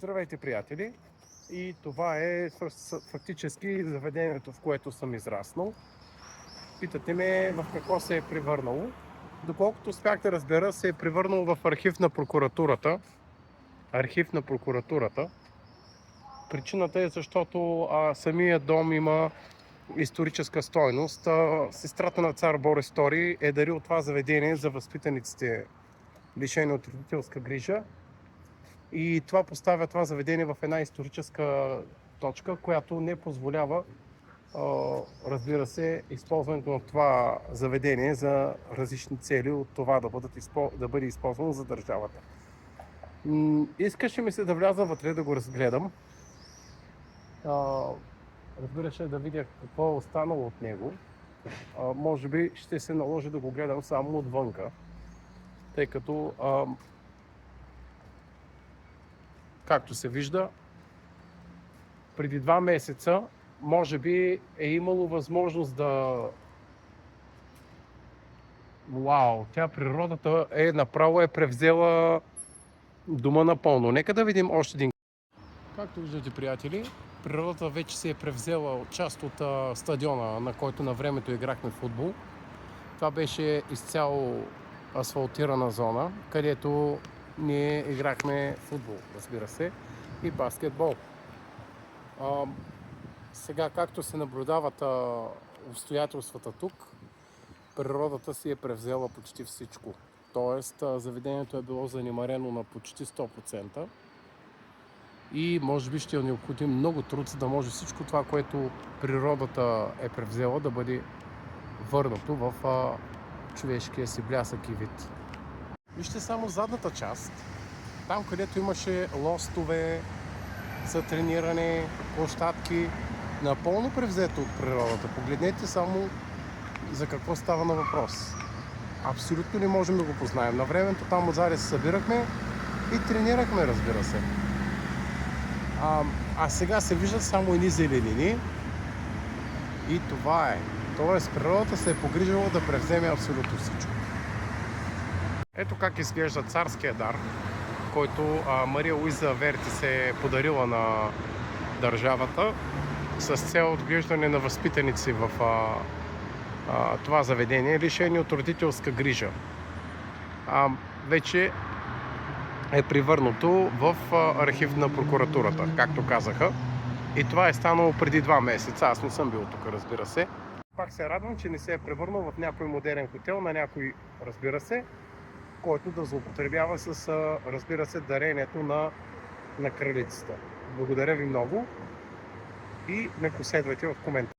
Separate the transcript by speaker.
Speaker 1: Здравейте, приятели! И това е фактически заведението, в което съм израснал. Питате ме в какво се е превърнало. Доколкото успях да разбера, се е превърнало в архив на прокуратурата. Архив на прокуратурата. Причината е защото самия дом има историческа стойност. Сестрата на цар Борис II е дарил това заведение за възпитаниците, лишени от родителска грижа. И това поставя това заведение в една историческа точка, която не позволява, разбира се, използването на това заведение за различни цели от това да бъде използвано за държавата. Искаше ми се да вляза вътре, да го разгледам. Разбира се, да видя какво е останало от него. Може би ще се наложи да го гледам само отвънка, тъй като както се вижда, преди 2 месеца може би е имало възможност да... Вау! Тя природата направо е превзела дома напълно. Нека да видим още един. Както виждате, приятели, природата вече се е превзела част от стадиона, на който на времето играхме футбол. Това беше изцяло асфалтирана зона, където ние играхме футбол, разбира се, и баскетбол. Сега, както се наблюдават обстоятелствата тук, природата си е превзела почти всичко. Тоест, заведението е било занемарено на почти 100%. И може би ще е необходим много труд, за да може всичко това, което природата е превзела, да бъде върнато в човешкия си блясък и вид. Вижте само задната част, там където имаше лостове за трениране, площадки, напълно превзето от природата. Погледнете само за какво става на въпрос. Абсолютно не можем да го познаем. На времето там отзади се събирахме и тренирахме, разбира се. А сега се виждат само едни зеленини и това е. Тоест природата се е погрижила да превземе абсолютно всичко. Ето как изглежда царския дар, който Мария Луиза Верти се е подарила на държавата с цел отглеждане на възпитаници в това заведение, лишени от родителска грижа. Вече е превърнато в архив на прокуратурата, както казаха. И това е станало преди 2 месеца. Аз не съм бил тук, разбира се. Пак се радвам, че не се е превърнал в някой модерен хотел, на някой, разбира се, който да злоупотребява с, разбира се, дарението на кралицата. Благодаря ви много и ме последвайте в коментар.